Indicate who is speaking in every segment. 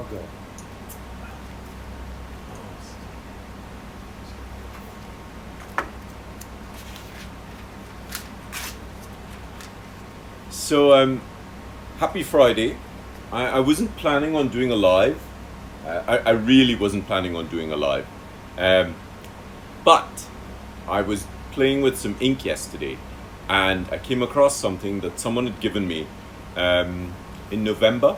Speaker 1: bugger. So, happy Friday. I wasn't planning on doing a live. I really wasn't planning on doing a live. But I was playing with some ink yesterday, and I came across something that someone had given me in November.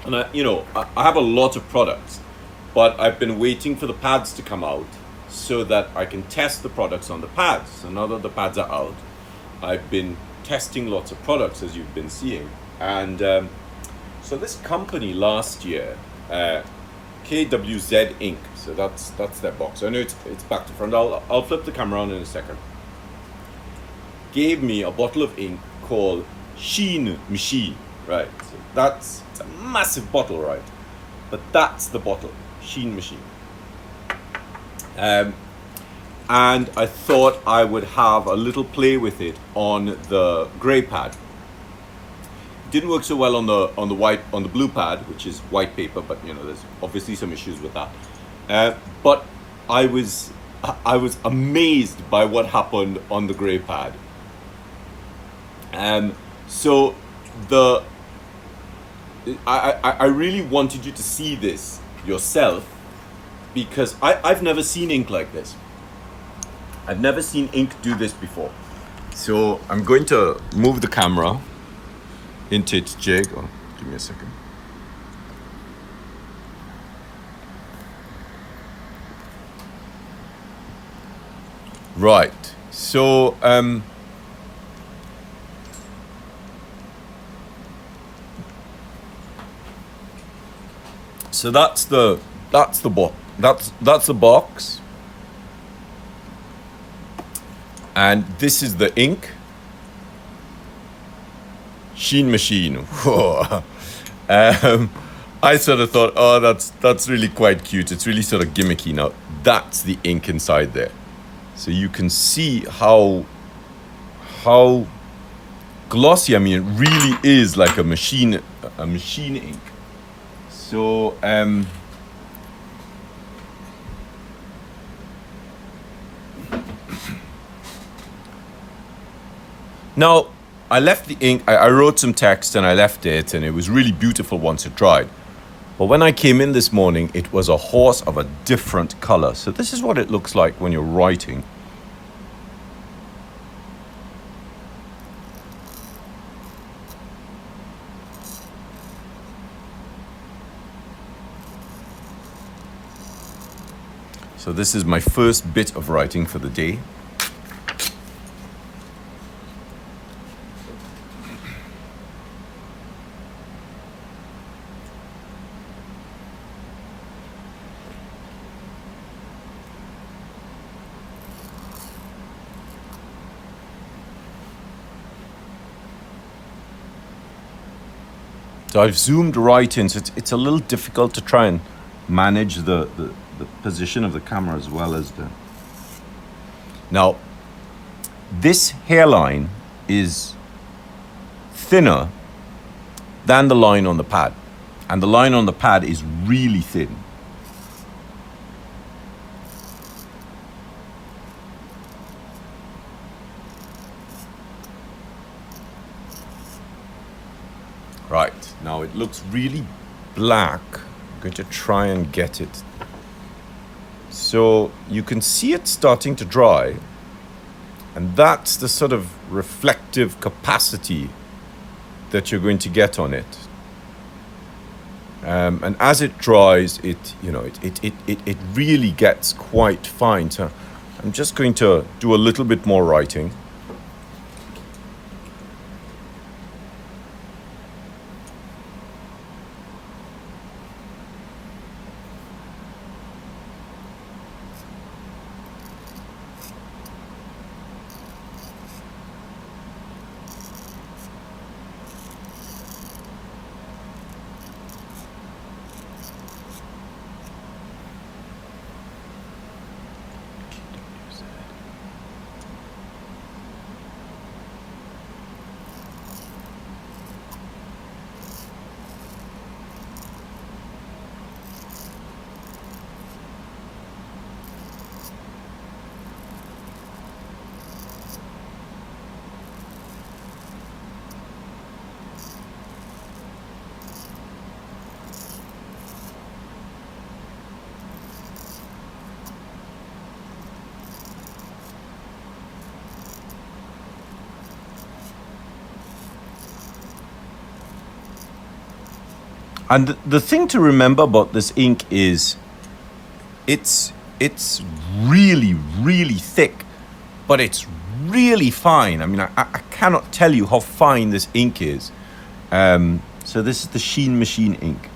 Speaker 1: And I have a lot of products, but I've been waiting for the pads to come out so that I can test the products on the pads. So now that the pads are out, I've been testing lots of products, as you've been seeing. And so this company last year, KWZ Ink, so that's their box. I know it's back to front. I'll flip the camera on in a second. Gave me a bottle of ink called Sheen Machine, right? So it's a massive bottle, right? But that's the bottle, Sheen Machine. And I thought I would have a little play with it on the grey pad. Didn't work so well on the blue pad, which is white paper, but there's obviously some issues with that. But I was amazed by what happened on the grey pad. So I really wanted you to see this yourself, because I've never seen ink like this. I've never seen ink do this before. So I'm going to move the camera into its jig. Oh, give me a second. Right. So so that's the box. And this is the ink. Sheen Machine. I sort of thought, oh, that's really quite cute. It's really sort of gimmicky. Now that's the ink inside there, so you can see how glossy. I mean, it really is like a machine ink. So now, I left the ink, I wrote some text and I left it, and it was really beautiful once it dried. But when I came in this morning, it was a horse of a different color. So this is what it looks like when you're writing. So this is my first bit of writing for the day. So I've zoomed right in, so it's a little difficult to try and manage the position of the camera as well as the... Now, this hairline is thinner than the line on the pad, and the line on the pad is really thin. Right, now it looks really black. I'm going to try and get it. So you can see it starting to dry, and that's the sort of reflective capacity that you're going to get on it. And as it dries, it really gets quite fine. So I'm just going to do a little bit more writing. And the thing to remember about this ink is it's really, really thick, but it's really fine. I mean, I cannot tell you how fine this ink is. So this is the Sheen Machine ink.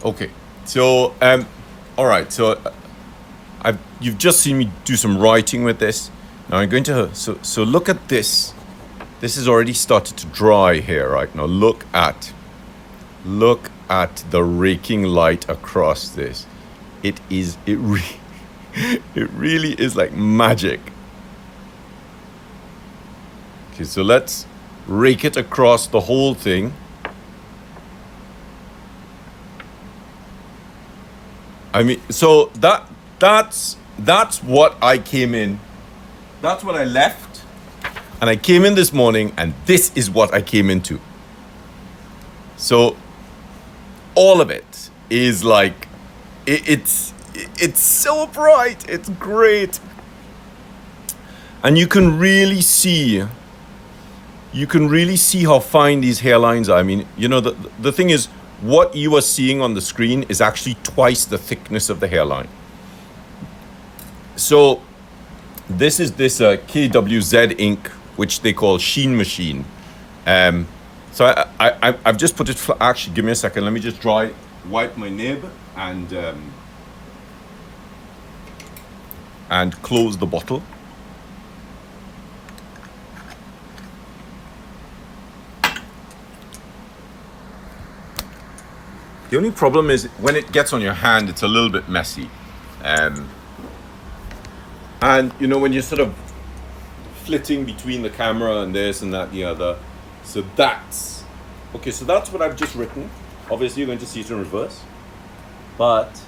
Speaker 1: Okay, so all right, so you've just seen me do some writing with this. Now I'm going to so look at this. This has already started to dry here, right? Now look at the raking light across this. It really is like magic. Okay, so let's rake it across the whole thing. I mean, so that's what I came in. That's what I left. And I came in this morning, and this is what I came into. So all of it is like, it's so bright. It's great. And you can really see how fine these hairlines are. I mean, you know, the thing is, what you are seeing on the screen is actually twice the thickness of the hairline. So this is this KWZ ink, which they call Sheen Machine. So I've just put it, actually, give me a second. Let me just wipe my nib and close the bottle. The only problem is when it gets on your hand, it's a little bit messy. And you know, when you're sort of flitting between the camera and this and that, the other. So that's, okay, so that's what I've just written. Obviously you're going to see it in reverse. But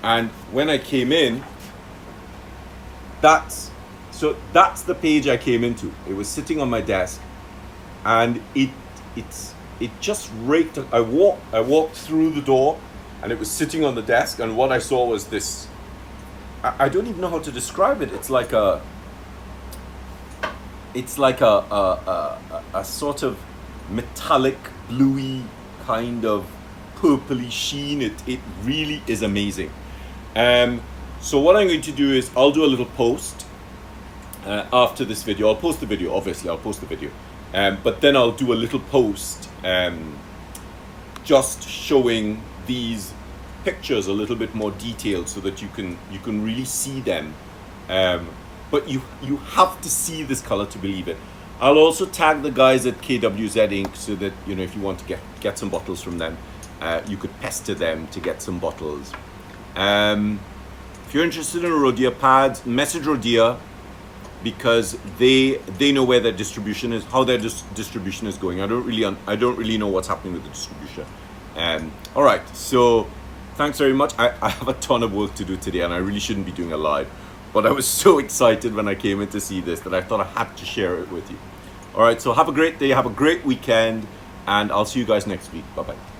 Speaker 1: and when I came in, that's the page I came into. It was sitting on my desk, and it just raked. I walked through the door, and it was sitting on the desk, and what I saw was this. I don't even know how to describe it. It's like a sort of metallic, bluey kind of purpley sheen. It really is amazing. So what I'm going to do is I'll do a little post. After this video, I'll post the video, obviously I'll post the video, but then I'll do a little post just showing these pictures a little bit more detailed so that you can really see them, but you have to see this color to believe it. I'll also tag the guys at KWZ Ink so that, you know, if you want to get some bottles from them, you could pester them to get some bottles. If you're interested in Rhodia pads, message Rhodia, because they know where their distribution is, how their distribution is going. I don't really know what's happening with the distribution. All right, so thanks very much. I have a ton of work to do today, and I really shouldn't be doing a live, but I was so excited when I came in to see this that I thought I had to share it with you. All right, so have a great day, have a great weekend. and I'll see you guys next week. Bye bye.